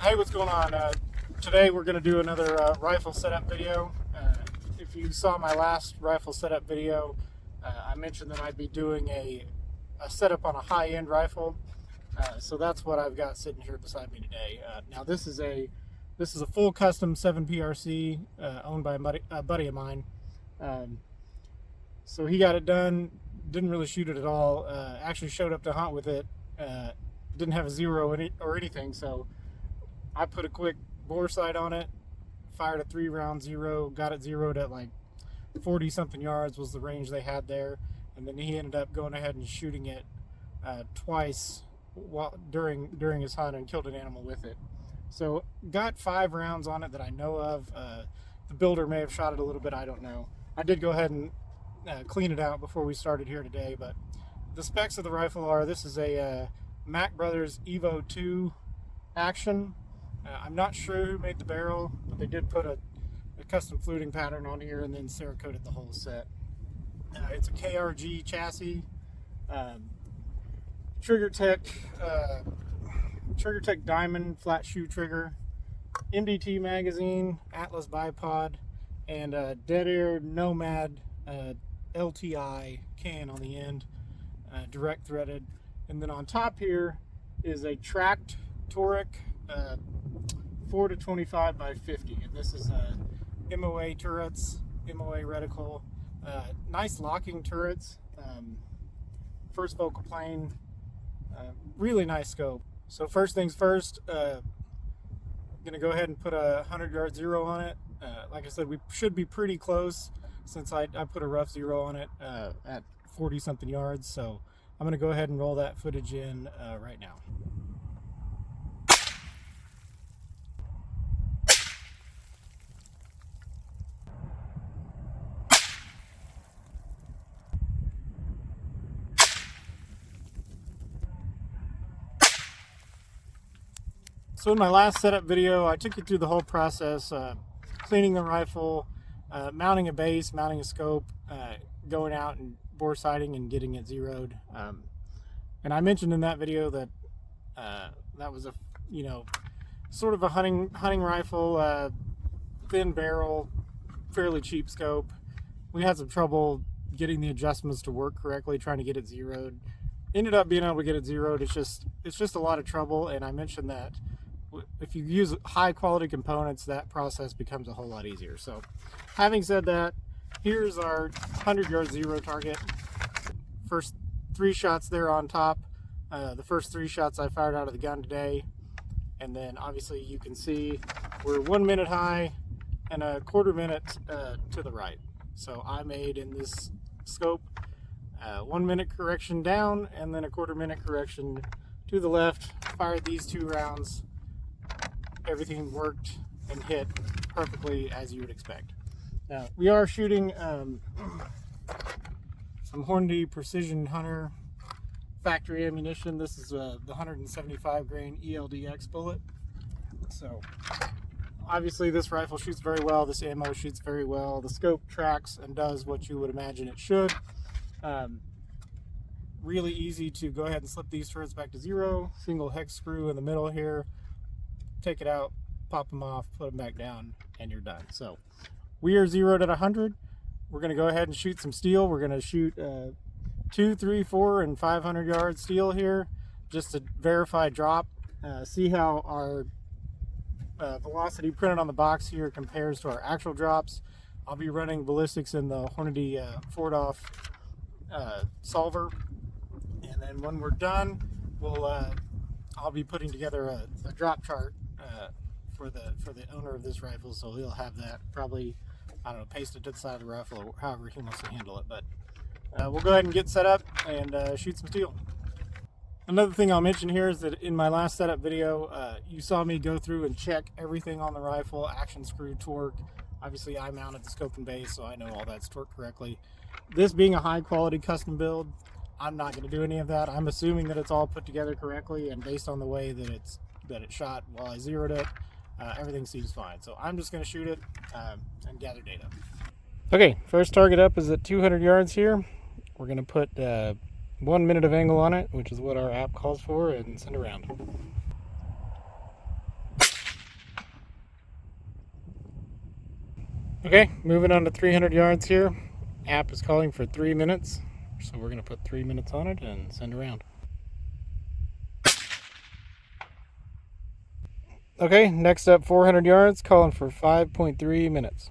Hey, what's going on? Today we're going to do another rifle setup video. If you saw my last rifle setup video, I mentioned that I'd be doing a setup on a high-end rifle. So that's what I've got sitting here beside me today. Now this is a full custom 7 PRC owned by a buddy of mine. So he got it done. Didn't really shoot it at all. Actually showed up to hunt with it. Didn't have a zero or anything. So I put a quick bore sight on it, fired a 3-round zero, got it zeroed at like 40 something yards was the range they had there, and then he ended up going ahead and shooting it twice during his hunt and killed an animal with it. So got 5 rounds on it that I know of. The builder may have shot it a little bit, I don't know. I did go ahead and clean it out before we started here today, but the specs of the rifle are, this is a Mac Brothers Evo 2 action. I'm not sure who made the barrel, but they did put a custom fluting pattern on here and then Cerakoted the whole set. It's a KRG chassis, TriggerTech Diamond flat shoe trigger, MDT magazine, Atlas bipod, and Dead Air Nomad LTI can on the end, direct threaded. And then on top here is a tracked Toric 4-25 by 50, and this is MOA turrets, MOA reticle, nice locking turrets, first focal plane, really nice scope. So first things first, I'm gonna go ahead and put a 100-yard zero on it. Like I said, we should be pretty close since I put a rough zero on it at 40 something yards. So I'm gonna go ahead and roll that footage in right now. So in my last setup video, I took you through the whole process, cleaning the rifle, mounting a base, mounting a scope, going out and bore sighting and getting it zeroed. And I mentioned in that video that that was a, sort of a hunting rifle, thin barrel, fairly cheap scope. We had some trouble getting the adjustments to work correctly, trying to get it zeroed. Ended up being able to get it zeroed. It's just a lot of trouble, and I mentioned that if you use high quality components, that process becomes a whole lot easier. So having said that, here's our 100-yard zero target. First 3 shots there on top. The first 3 shots I fired out of the gun today, and then obviously you can see we're 1 minute high and a 1/4 minute to the right. So I made in this scope 1 minute correction down and then a 1/4 minute correction to the left. Fired these 2 rounds. Everything worked and hit perfectly as you would expect. Now we are shooting some Hornady Precision Hunter factory ammunition. This is the 175 grain ELDX bullet. So obviously this rifle shoots very well. This ammo shoots very well. The scope tracks and does what you would imagine it should. Really easy to go ahead and slip these turrets back to zero. Single hex screw in the middle here. Take it out, pop them off, put them back down, and you're done. So we are zeroed at 100. We're going to go ahead and shoot some steel. We're going to shoot 2, 3, 4, and 500-yard steel here just to verify drop. See how our velocity printed on the box here compares to our actual drops. I'll be running ballistics in the Hornady Ford-off solver, and then when we're done, I'll be putting together a drop chart for the owner of this rifle, so he'll have that probably, I don't know, pasted to the side of the rifle or however he wants to handle it. But we'll go ahead and get set up and shoot some steel. Another thing I'll mention here is that in my last setup video, you saw me go through and check everything on the rifle, action screw, torque. Obviously I mounted the scope and base, so I know all that's torqued correctly. This being a high quality custom build, I'm not going to do any of that. I'm assuming that it's all put together correctly, and based on the way that it shot while I zeroed it, everything seems fine. So I'm just going to shoot it and gather data. Okay, first target up is at 200 yards here. We're going to put 1 minute of angle on it, which is what our app calls for, and send around. Okay, moving on to 300 yards here. App is calling for 3 minutes, so we're going to put 3 minutes on it and send around. Okay, next up 400 yards, calling for 5.3 minutes.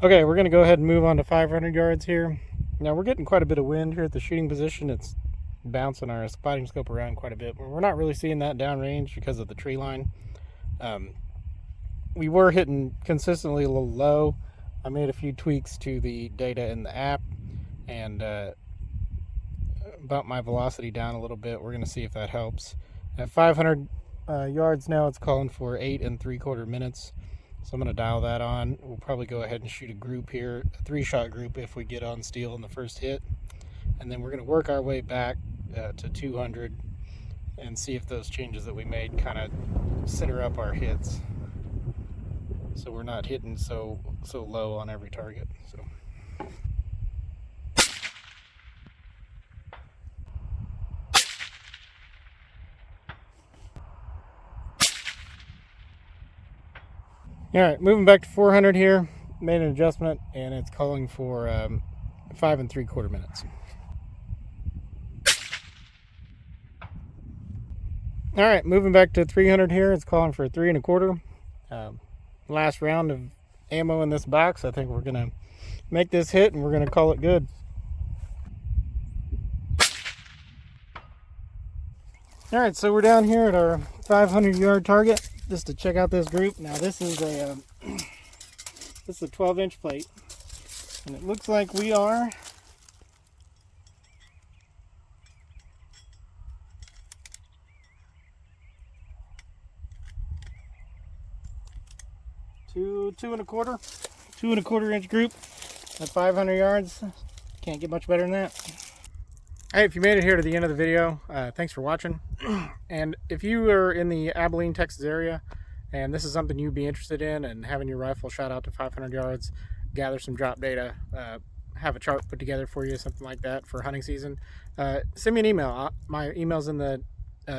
Okay, we're going to go ahead and move on to 500 yards here. Now we're getting quite a bit of wind here at the shooting position. It's bouncing our spotting scope around quite a bit, but we're not really seeing that downrange because of the tree line. We were hitting consistently a little low. I made a few tweaks to the data in the app and bumped my velocity down a little bit. We're going to see if that helps. At 500 yards now, it's calling for 8 3/4 minutes. So I'm going to dial that on. We'll probably go ahead and shoot a group here, a 3-shot group if we get on steel in the first hit. And then we're going to work our way back to 200 and see if those changes that we made kind of center up our hits, so we're not hitting so low on every target. So all right, moving back to 400 here. Made an adjustment and it's calling for 5 3/4 minutes. All right, moving back to 300 here. It's calling for 3 1/4. Last round of ammo in this box. I think we're gonna make this hit and we're gonna call it good. All right, so we're down here at our 500 yard target just to check out this group. Now this is a 12-inch plate, and it looks like we are two and a quarter inch group at 500 yards. Can't get much better than that. Hey, if you made it here to the end of the video, thanks for watching. And if you are in the Abilene, Texas area, and this is something you'd be interested in, and having your rifle shot out to 500 yards, gather some drop data, have a chart put together for you, something like that for hunting season, send me an email. My email's in the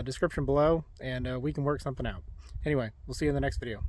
description below, and we can work something out. Anyway, we'll see you in the next video.